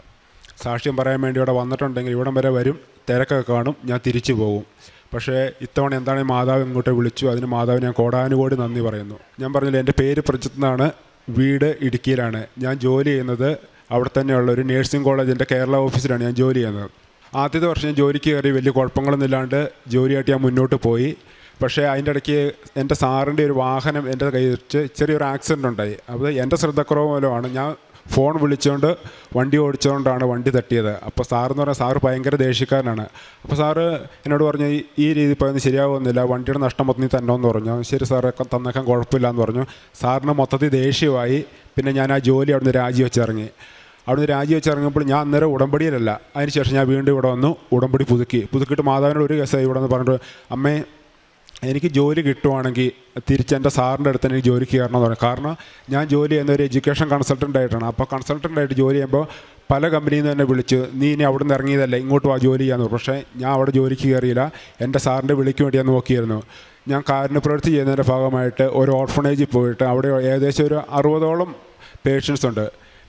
സാക്ഷ്യം പറയാൻ വേണ്ടി ഇവിടെ വന്നിട്ടുണ്ടെങ്കിൽ ഇവിടം വരെ വരും, തിരക്കൊക്കെ കാണും, ഞാൻ തിരിച്ചു പോകും. പക്ഷേ ഇത്തവണ എന്താണ് മാതാവ് ഇങ്ങോട്ട് വിളിച്ചു, അതിന് മാതാവ് ഞാൻ കോടാനുകോടി നന്ദി പറയുന്നു. ഞാൻ പറഞ്ഞില്ല, എൻ്റെ പേര് പ്രജിത്ത് എന്നാണ്, വീട് ഇടുക്കിയിലാണ്. ഞാൻ ജോലി ചെയ്യുന്നത് അവിടെ തന്നെയുള്ള ഒരു നേഴ്സിംഗ് കോളേജിൻ്റെ കേരള ഓഫീസിലാണ് ഞാൻ ജോലി ചെയ്യുന്നത്. ആദ്യത്തെ വർഷം ഞാൻ ജോലിക്ക് കയറി വലിയ കുഴപ്പങ്ങളൊന്നും ഇല്ലാണ്ട് ജോലിയായിട്ട് ഞാൻ മുന്നോട്ട് പോയി. പക്ഷേ അതിൻ്റെ ഇടയ്ക്ക് എൻ്റെ സാറിൻ്റെ ഒരു വാഹനം എൻ്റെ കയ്യിൽ വെച്ച് ചെറിയൊരു ആക്സിഡൻ്റ് ഉണ്ടായി. അത് എൻ്റെ ശ്രദ്ധക്കുറവ് മൂലമാണ്. ഞാൻ ഫോൺ വിളിച്ചുകൊണ്ട് വണ്ടി ഓടിച്ചുകൊണ്ടാണ് വണ്ടി തട്ടിയത്. അപ്പോൾ സാറെന്ന് പറഞ്ഞാൽ സാറ് ഭയങ്കര ദേഷ്യക്കാരനാണ്. അപ്പോൾ സാറ് എന്നോട് പറഞ്ഞു, ഈ രീതി പറയുന്നത് ശരിയാവുന്നില്ല, വണ്ടിയുടെ നഷ്ടം മൊത്തത്തിൽ തന്നോന്ന് പറഞ്ഞു. ശരി സാറേ തന്നേക്കാൻ കുഴപ്പമില്ല എന്ന് പറഞ്ഞു. സാറിന് മൊത്തത്തിൽ ദേഷ്യമായി. പിന്നെ ഞാൻ ആ ജോലി അവിടുന്ന് രാജിവെച്ചിറങ്ങി. രാജിവെച്ചിറങ്ങിയപ്പോൾ ഞാൻ അന്നേരം ഉടമ്പടിയിലല്ല. അതിനുശേഷം ഞാൻ വീണ്ടും ഇവിടെ വന്നു, ഉടമ്പടി പുതുക്കിയിട്ട് മാതാവിനോട് ഒരു കേസായി ഇവിടെ നിന്ന് പറഞ്ഞിട്ട്, അമ്മേ എനിക്ക് ജോലി കിട്ടുവാണെങ്കിൽ തിരിച്ച് എൻ്റെ സാറിൻ്റെ അടുത്ത് എനിക്ക് ജോലിക്ക് കയറണമെന്ന് പറഞ്ഞു. കാരണം ഞാൻ ജോലി ചെയ്യുന്ന ഒരു എഡ്യൂക്കേഷൻ കൺസൾട്ടൻ്റ് ആയിട്ടാണ്. അപ്പോൾ കൺസൾട്ടൻ്റായിട്ട് ജോലി ചെയ്യുമ്പോൾ പല കമ്പനിയിൽ നിന്ന് തന്നെ വിളിച്ച്, നീ ഇനി അവിടെ നിന്ന് ഇറങ്ങിയതല്ലേ, ഇങ്ങോട്ട് ആ ജോലി ചെയ്യാമെന്ന് പറഞ്ഞു. പക്ഷേ ഞാൻ അവിടെ ജോലിക്ക് കയറിയില്ല. എൻ്റെ സാറിൻ്റെ വിളിക്ക് വേണ്ടി ഞാൻ നോക്കിയിരുന്നു. ഞാൻ കാരുണ്യപ്രവൃത്തി ചെയ്യുന്നതിൻ്റെ ഭാഗമായിട്ട് ഒരു ഓർഫണേജിൽ പോയിട്ട് അവിടെ ഏകദേശം ഒരു 60ഓളം പേഷ്യൻസ് ഉണ്ട്.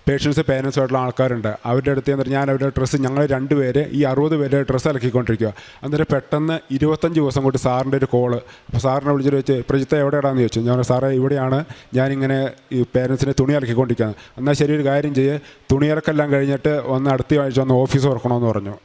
പേരൻസുമായിട്ടുള്ള ആൾക്കാരുണ്ട്. അവരുടെ അടുത്ത് എന്നിട്ട് ഞാൻ അവരുടെ ഡ്രസ്സ്, ഞങ്ങൾ 2 പേര് ഈ 60 പേരുടെ ഡ്രസ്സ് ഇറക്കിക്കൊണ്ടിരിക്കുക. എന്നിട്ട് പെട്ടെന്ന് 25 ദിവസം കൊണ്ട് സാറിൻ്റെ ഒരു കോള്. അപ്പോൾ സാറിനെ വിളിച്ചിട്ട് വെച്ച്, പ്രജിത്ത എവിടെയാണെന്ന് ചോദിച്ചു. ഞാൻ സാറേ ഇവിടെയാണ്, ഞാനിങ്ങനെ ഈ പേരൻസിന് തുണി ഇറക്കിക്കൊണ്ടിരിക്കുകയാണ്. എന്നാൽ ശരി, ഒരു കാര്യം ചെയ്യ്, തുണി ഇറക്കെല്ലാം കഴിഞ്ഞിട്ട് അടുത്ത ആഴ്ച ഓഫീസ് തുറക്കണമെന്ന് പറഞ്ഞു.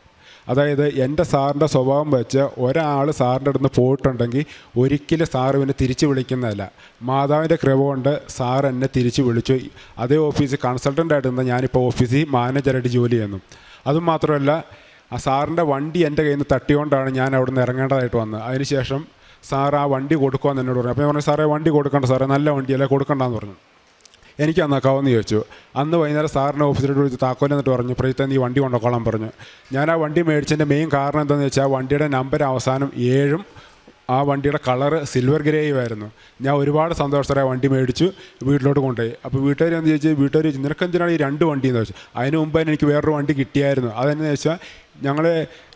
അതായത് എൻ്റെ സാറിൻ്റെ സ്വഭാവം വെച്ച് ഒരാൾ സാറിൻ്റെ അടുത്ത് പോയിട്ടുണ്ടെങ്കിൽ ഒരിക്കലും സാർ ഇവനെ തിരിച്ച് വിളിക്കുന്നതല്ല. മാതാവിൻ്റെ കൃപ കൊണ്ട് സാർ എന്നെ തിരിച്ച് വിളിച്ചു. അതേ ഓഫീസിൽ കൺസൾട്ടൻ്റായിട്ട് നിന്ന് ഞാനിപ്പോൾ ഓഫീസിൽ മാനേജറായിട്ട് ജോലി ചെയ്യുന്നു. അതുമാത്രമല്ല, ആ സാറിൻ്റെ വണ്ടി എൻ്റെ കയ്യിൽ നിന്ന് തട്ടിയോണ്ടാണ് ഞാൻ അവിടെ നിന്ന് ഇറങ്ങേണ്ടതായിട്ട് വന്നത്. അതിനുശേഷം സാർ ആ വണ്ടി കൊടുക്കുമെന്ന് എന്നോട് പറഞ്ഞു. അപ്പോൾ ഞാൻ പറഞ്ഞു, സാറേ വണ്ടി കൊടുക്കണ്ട സാറേ, നല്ല വണ്ടിയല്ലേ, കൊടുക്കണ്ടെന്ന് പറഞ്ഞു. എനിക്ക് അന്നാക്കാവെന്ന് ചോദിച്ചു. അന്ന് വൈകുന്നേരം സാറിൻ്റെ ഓഫീസിലോട്ട് വിളിച്ച് താക്കോൽ എന്നിട്ട് പറഞ്ഞു, പ്രജിത്ത് നീ വണ്ടി കൊണ്ടുപോകാൻ പറഞ്ഞു. ഞാൻ ആ വണ്ടി മേടിച്ചതിൻ്റെ മെയിൻ കാരണം എന്താണെന്ന് വെച്ചാൽ വണ്ടിയുടെ നമ്പർ അവസാനം 7 ആ വണ്ടിയുടെ കളറ് സിൽവർ ഗ്രേയുമായിരുന്നു. ഞാൻ ഒരുപാട് സന്തോഷത്തോടെ വണ്ടി മേടിച്ചു വീട്ടിലോട്ട് കൊണ്ടുപോയി. അപ്പോൾ വീട്ടുകാർ എന്ന് ചോദിച്ചു നിനക്കെന്തിനാണ് ഈ 2 വണ്ടിയെന്ന് ചോദിച്ചു. അതിന് മുമ്പ് തന്നെ എനിക്ക് വേറൊരു വണ്ടി കിട്ടിയായിരുന്നു. അതെന്ന് വെച്ചാൽ ഞങ്ങൾ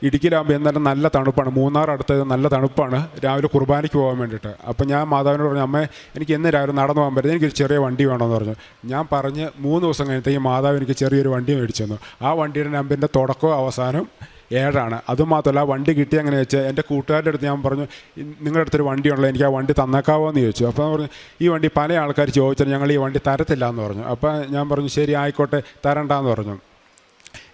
ഇടുക്കിയിലാകുമ്പോൾ എന്നാലും നല്ല തണുപ്പാണ്, മൂന്നാർ അടുത്തത് നല്ല തണുപ്പാണ്, രാവിലെ കുർബാനയ്ക്ക് പോകാൻ വേണ്ടിയിട്ട്. അപ്പോൾ ഞാൻ മാതാവിനോട് പറഞ്ഞു, അമ്മേ എനിക്ക് എന്ന് രാവിലെ നടന്നു പോകാൻ പറ്റും, എനിക്കൊരു ചെറിയ വണ്ടി വേണമെന്ന് പറഞ്ഞു. ഞാൻ പറഞ്ഞ് 3 ദിവസം കഴിഞ്ഞത്തേക്ക് മാതാവ് എനിക്ക് ചെറിയൊരു വണ്ടി മേടിച്ചു തന്നു. ആ വണ്ടിയുടെ നമ്പറിൻ്റെ തുടക്കവും അവസാനം 7. അതുമാത്രമല്ല, ആ വണ്ടി കിട്ടി അങ്ങനെ വെച്ചാൽ എൻ്റെ കൂട്ടുകാരുടെ അടുത്ത് ഞാൻ പറഞ്ഞു, നിങ്ങളുടെ അടുത്തൊരു വണ്ടിയുണ്ടല്ലോ, എനിക്ക് ആ വണ്ടി തന്നേക്കാവോ എന്ന് ചോദിച്ചു. അപ്പോൾ പറഞ്ഞു, ഈ വണ്ടി പല ആൾക്കാർ ചോദിച്ചാൽ ഞങ്ങൾ ഈ വണ്ടി തരത്തില്ല എന്ന് പറഞ്ഞു. അപ്പോൾ ഞാൻ പറഞ്ഞു, ശരി ആയിക്കോട്ടെ, തരണ്ടെന്ന് പറഞ്ഞു.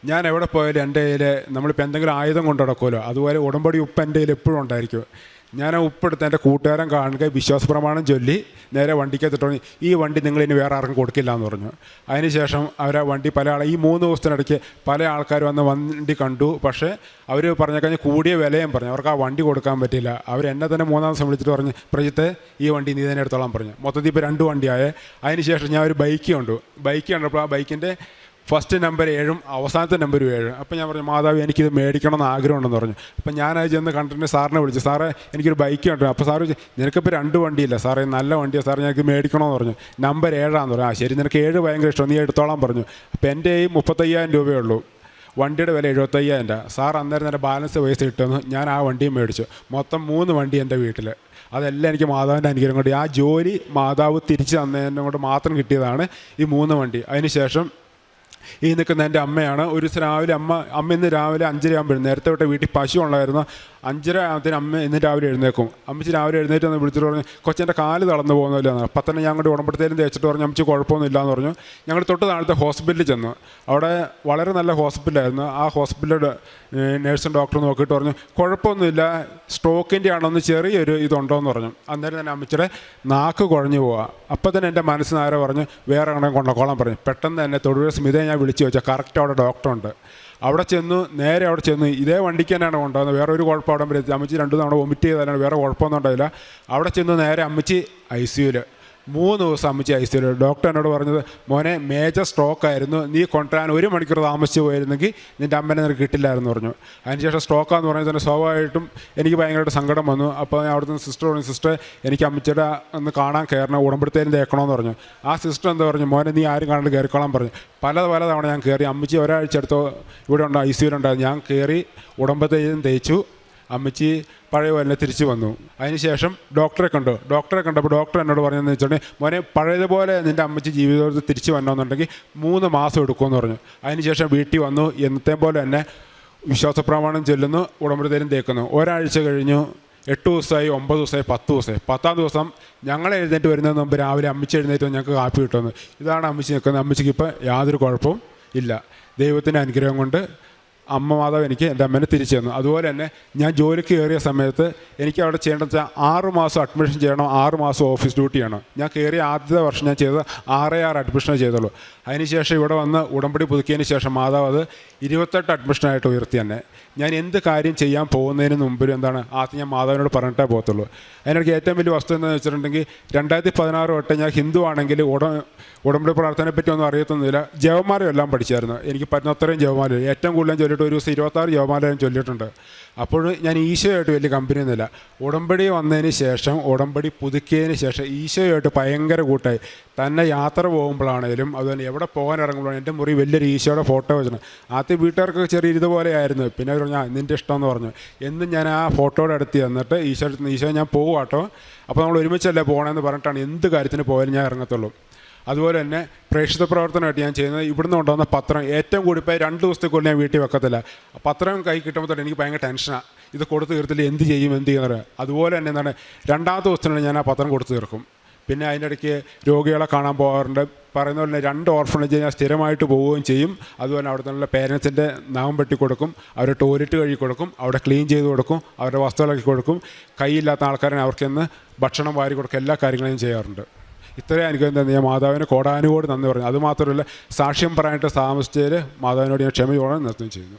ഞാൻ എവിടെ പോയാലും എൻ്റെ കയ്യിൽ നമ്മളിപ്പോൾ എന്തെങ്കിലും ആയുധം കൊണ്ട് നടക്കുമല്ലോ, അതുപോലെ ഉടമ്പടി ഉപ്പ് എൻ്റെ കയ്യിൽ എപ്പോഴും ഉണ്ടായിരിക്കും. ഞാൻ ആ ഉപ്പെടുത്ത് എൻ്റെ കൂട്ടുകാരൻ കാണുക, വിശ്വാസപ്രമാണം ചൊല്ലി നേരെ വണ്ടിക്കകത്തിട്ട് പറഞ്ഞു, ഈ വണ്ടി നിങ്ങളിനി വേറെ ആർക്കും കൊടുക്കില്ല എന്ന് പറഞ്ഞു. അതിനുശേഷം അവർ ആ വണ്ടി ഈ 3 ദിവസത്തിനിടയ്ക്ക് പല ആൾക്കാർ വണ്ടി കണ്ടു. പക്ഷേ അവർ പറഞ്ഞേക്കഴിഞ്ഞാൽ കൂടിയ വിലയും പറഞ്ഞു, അവർക്ക് ആ വണ്ടി കൊടുക്കാൻ പറ്റില്ല. അവർ എന്നെ തന്നെ 3-ാം ദിവസം വിളിച്ചിട്ട് പറഞ്ഞു, പ്രജിത്തെ ഈ വണ്ടി നീ തന്നെ എടുത്തോളാൻ പറഞ്ഞു. മൊത്തത്തിൽ ഇപ്പോൾ 2 വണ്ടിയായേ. അതിനുശേഷം ഞാൻ ഒരു ബൈക്ക് കണ്ടപ്പോൾ ആ ബൈക്കിൻ്റെ ഫസ്റ്റ് നമ്പർ 7 അവസാനത്തെ നമ്പർ 7. അപ്പോൾ ഞാൻ പറഞ്ഞു, മാതാവ് എനിക്കിത് മേടിക്കണമെന്ന് ആഗ്രഹമുണ്ടെന്ന് പറഞ്ഞു. അപ്പോൾ ഞാനത് ചെന്ന് കണ്ടിട്ട് സാറിനെ വിളിച്ചു, സാറേ എനിക്കൊരു ബൈക്ക് കണ്ടു. അപ്പോൾ സാറ് നിനക്കിപ്പോൾ 2 വണ്ടിയില്ല സാറേ, നല്ല വണ്ടിയാണ് സാറേ, ഞങ്ങൾക്ക് മേടിക്കണമെന്ന് പറഞ്ഞു. നമ്പർ 7 പറഞ്ഞു. ആ ശരി, നിനക്ക് 7 ഭയങ്കര ഇഷ്ടം, നീ എടുത്തോളാൻ പറഞ്ഞു. അപ്പോൾ എൻ്റെ ഈ 35,000 രൂപയേ ഉള്ളൂ, വണ്ടിയുടെ വില 75,000 രൂപ. സാർ അന്നേരം എൻ്റെ ബാലൻസ് പൈസ കിട്ടുമെന്ന് ഞാൻ ആ വണ്ടിയും മേടിച്ചു. മൊത്തം 3 വണ്ടി എൻ്റെ വീട്ടിൽ. അതെല്ലാം എനിക്ക് മാതാവിൻ്റെ അനുഗ്രഹം കൊണ്ട്, ആ ജോലി മാതാവ് തിരിച്ച് തന്നതിനെ കൊണ്ട് മാത്രം കിട്ടിയതാണ് ഈ 3 വണ്ടി. അതിനുശേഷം ഈ നിൽക്കുന്ന എൻ്റെ അമ്മയാണ്. ഒരു ദിവസം രാവിലെ അമ്മ ഇന്ന് രാവിലെ 5:30 ആകുമ്പോൾ, നേരത്തെ തൊട്ട് വീട്ടിൽ പശു ഉണ്ടായിരുന്നു, 5:30 ആകുമ്പത്തേന് അമ്മ ഇന്ന് രാവിലെ എഴുന്നേക്കും. അമ്മച്ചി രാവിലെ എഴുന്നേറ്റ് വന്ന് വിളിച്ചിട്ട് പറഞ്ഞു, കൊച്ചെൻ്റെ കാല് തളർന്നു പോകുന്നില്ലെന്ന്. അപ്പം തന്നെ ഞാൻ കൊണ്ട് ഉടമ്പടിത്തേലും തേച്ചിട്ട് പറഞ്ഞു, അമ്മച്ചി കുഴപ്പമൊന്നുമില്ല എന്ന് പറഞ്ഞു. ഞങ്ങൾ തൊട്ട് താഴത്തെ ഹോസ്പിറ്റലിൽ ചെന്നു. അവിടെ വളരെ നല്ല ഹോസ്പിറ്റലായിരുന്നു. ആ ഹോസ്പിറ്റലിൽ നേഴ്സും ഡോക്ടറും നോക്കിയിട്ട് പറഞ്ഞു, കുഴപ്പമൊന്നുമില്ല, സ്ട്രോക്കിൻ്റെ ആണെന്ന് ചെറിയൊരു ഇതുണ്ടോയെന്ന് പറഞ്ഞു. അന്നേരം തന്നെ അമ്മച്ചിയുടെ നാക്ക് കുഴഞ്ഞു പോവുക. അപ്പം തന്നെ എൻ്റെ മനസ്സിന് ആരോ പറഞ്ഞു, വേറെ എങ്ങനെ കൊണ്ടുപോകാൻ പറഞ്ഞു. പെട്ടെന്ന് തന്നെ തൊടുപുഴ സ്മിതയെ ഞാൻ വിളിച്ചു വെച്ചാൽ കറക്റ്റ് അവിടെ ഡോക്ടറുണ്ട്. അവിടെ ചെന്നു ഇതേ വണ്ടിക്ക് തന്നെയാണ് കൊണ്ടുവന്നത്. വേറെ ഒരു കുഴപ്പം അവിടെ വരെ അമ്മച്ചി 2 തവണ വൊമിറ്റ് ചെയ്താലാണ്, വേറെ കുഴപ്പമൊന്നും ഉണ്ടായില്ല. അവിടെ ചെന്ന് നേരെ അമ്മച്ചി ICUവിൽ 3 ദിവസം അമ്മച്ചി ICUവിൽ. ഡോക്ടർ എന്നോട് പറഞ്ഞത്, മോനെ മേജർ സ്ട്രോക്ക് ആയിരുന്നു, നീ കൊണ്ടുവരാൻ 1 മണിക്കൂർ താമസിച്ച് പോയിരുന്നെങ്കിൽ നിൻ്റെ അമ്മേനെ നിനക്ക് കിട്ടില്ലായിരുന്നു പറഞ്ഞു. അതിനുശേഷം സ്ട്രോക്കാന്ന് പറഞ്ഞാൽ തന്നെ സ്വാഭാവികമായിട്ടും എനിക്ക് ഭയങ്കരമായിട്ട് സങ്കടം വന്നു. അപ്പോൾ അവിടുന്ന് സിസ്റ്റർ പറഞ്ഞു, സിസ്റ്റർ എനിക്ക് അമ്മച്ചിയുടെ ഒന്ന് കാണാൻ കയറണം, ഉടമ്പടിത്തേലും തേക്കണമെന്ന് പറഞ്ഞു. ആ സിസ്റ്റർ എന്താ പറഞ്ഞു, മോനെ നീ ആരും കാണാണ്ട് കയറിക്കോളാൻ പറഞ്ഞു. പല തവണ ഞാൻ കയറി. അമ്മച്ചി ഒരാഴ്ച അടുത്തോ ഇവിടെ ICUവിലുണ്ടായിരുന്നു. ഞാൻ കയറി ഉടമ്പടിത്തേലും തേച്ചു. അമ്മച്ചി പഴയ പോലെ തിരിച്ചു വന്നു. അതിനുശേഷം ഡോക്ടറെ കണ്ടപ്പോൾ ഡോക്ടർ എന്നോട് പറഞ്ഞതെന്ന് വെച്ചിട്ടുണ്ടെങ്കിൽ, മോനെ പഴയതുപോലെ നിൻ്റെ അമ്മച്ചി ജീവിതത്തിൽ തിരിച്ചു വരണമെന്നുണ്ടെങ്കിൽ 3 മാസം എടുക്കുമെന്ന് പറഞ്ഞു. അതിനുശേഷം വീട്ടിൽ വന്നു. എന്നത്തെ പോലെ തന്നെ വിശ്വാസപ്രമാണം ചൊല്ലുന്നു, ഉടമ്പടിത്തേലും തേക്കുന്നു. ഒരാഴ്ച കഴിഞ്ഞു, 8 ദിവസമായി, 9 ദിവസമായി, 10 ദിവസമായി. 10-ാം ദിവസം ഞങ്ങൾ എഴുന്നേറ്റ് വരുന്നതിന് മുമ്പ് രാവിലെ അമ്മച്ചി എഴുന്നേറ്റ് ഞങ്ങൾക്ക് കാപ്പി കിട്ടുന്നു. ഇതാണ് അമ്മച്ചി നിൽക്കുന്നത്. അമ്മച്ചിക്ക് ഇപ്പോൾ യാതൊരു കുഴപ്പവും ഇല്ല. ദൈവത്തിൻ്റെ അനുഗ്രഹം കൊണ്ട് അമ്മ മാതാവ് എനിക്ക് എൻ്റെ അമ്മേനെ തിരിച്ചു തന്നു. അതുപോലെ തന്നെ ഞാൻ ജോലിക്ക് കയറിയ സമയത്ത് എനിക്ക് അവിടെ ചെയ്യേണ്ടത് വെച്ചാൽ 6 മാസം അഡ്മിഷൻ ചെയ്യണം, 6 മാസം ഓഫീസ് ഡ്യൂട്ടി ചെയ്യണം. ഞാൻ കയറിയ ആദ്യത്തെ വർഷം ഞാൻ ചെയ്തത് 6 അഡ്മിഷനേ ചെയ്തുള്ളൂ. അതിനുശേഷം ഇവിടെ വന്ന് ഉടമ്പടി പുതുക്കിയതിന് ശേഷം മാതാവ് അത് 28 അഡ്മിഷനായിട്ട് ഉയർത്തി തന്നെ. ഞാൻ എന്ത് കാര്യം ചെയ്യാൻ പോകുന്നതിന് മുമ്പിൽ ആദ്യം ഞാൻ മാതാവിനോട് പറഞ്ഞിട്ടേ പോകത്തുള്ളൂ. അതിനിടയ്ക്ക് ഏറ്റവും വലിയ വസ്തു എന്താണെന്ന് വെച്ചിട്ടുണ്ടെങ്കിൽ 2016 തൊട്ട് ഞാൻ ഹിന്ദു ആണെങ്കിൽ ഉടമ്പടി പ്രാർത്ഥനയെ പറ്റി ഒന്നും അറിയത്തൊന്നുമില്ല. ജപമാലയും എല്ലാം പഠിച്ചായിരുന്നു. എനിക്ക് പറ്റുന്നത്രയും ജപമാല, ഏറ്റവും കൂടുതൽ ഞാൻ ചൊല്ലിയിട്ട് ഒരു ദിവസം 26 ജപമാല ഞാൻ ചൊല്ലിയിട്ടുണ്ട്. അപ്പോൾ ഞാൻ ഈശോയായിട്ട് വലിയ കമ്പനിയൊന്നുമില്ല. ഉടമ്പടി വന്നതിന് ശേഷം, ഉടമ്പടി പുതുക്കിയതിന് ശേഷം ഈശോയായിട്ട് ഭയങ്കര കൂട്ടായി. തന്നെ യാത്ര പോകുമ്പോഴാണേലും അതുപോലെ എവിടെ പോകാൻ ഇറങ്ങുമ്പോഴാണ് എൻ്റെ മുറി വലിയൊരു ഈശോയുടെ ഫോട്ടോ വെച്ചിട്ടുണ്ട്. ആദ്യം വീട്ടുകാർക്കൊക്കെ ചെറിയ ഇതുപോലെയായിരുന്നു. പിന്നെ അവർ പറഞ്ഞു, നിൻ്റെ ഇഷ്ടമെന്ന് പറഞ്ഞു. എന്നും ഞാൻ ആ ഫോട്ടോയുടെ അടുത്ത് ചെന്നിട്ട് ഈശോ ഞാൻ പോകും കേട്ടോ, അപ്പോൾ നമ്മൾ ഒരുമിച്ചല്ലേ പോകണമെന്ന് പറഞ്ഞിട്ടാണ് എന്ത് കാര്യത്തിന് പോയാലും ഞാൻ ഇറങ്ങത്തുള്ളൂ. അതുപോലെ തന്നെ പ്രേക്ഷിത പ്രവർത്തനമായിട്ട് ഞാൻ ചെയ്യുന്നത്, ഇവിടുന്ന് കൊണ്ടുവന്ന പത്രം ഏറ്റവും കൂടി ഇപ്പോൾ 2 ദിവസത്തേക്കുള്ളിൽ ഞാൻ വീട്ടിൽ വെക്കത്തില്ല. പത്രം കൈ കിട്ടുമ്പോൾ തന്നെ എനിക്ക് ഭയങ്കര ടെൻഷനാണ്. ഇത് കൊടുത്ത് തീർത്തില്ല, എന്ത് ചെയ്യുന്നത്. അതുപോലെ തന്നെ 2-ാമത്തെ ദിവസത്തിനാണ് ഞാൻ ആ പത്രം കൊടുത്തു തീർക്കും. പിന്നെ അതിൻ്റെ ഇടയ്ക്ക് രോഗികളെ കാണാൻ പോകാറുണ്ട്. പറയുന്ന പോലെ 2 ഓർഫണേജ് ഞാൻ സ്ഥിരമായിട്ട് പോവുകയും ചെയ്യും. അതുപോലെ അവിടെ നിന്നുള്ള പേരൻസിൻ്റെ നാമം വെട്ടി കൊടുക്കും, അവരുടെ ടോയ്ലറ്റ് കഴുകി കൊടുക്കും, അവിടെ ക്ലീൻ ചെയ്ത് കൊടുക്കും, അവരുടെ വസ്തുക്കളാക്കി കൊടുക്കും. കൈയില്ലാത്ത ആൾക്കാരെ അവർക്കിന്ന് ഭക്ഷണം വാരി കൊടുക്കും, എല്ലാ കാര്യങ്ങളും ചെയ്യാറുണ്ട്. ഇത്രയും അനുഗ്രഹം തന്നെ ഞാൻ മാതാവിന് കോടാനുകോടി നന്ദി പറഞ്ഞു. അതുമാത്രമല്ല, സാക്ഷ്യം പറയാനായിട്ട് താമസിച്ചതിൽ മാതാവിനോട് ഞാൻ ക്ഷമയോടെ നിർത്തുകയും ചെയ്യുന്നു.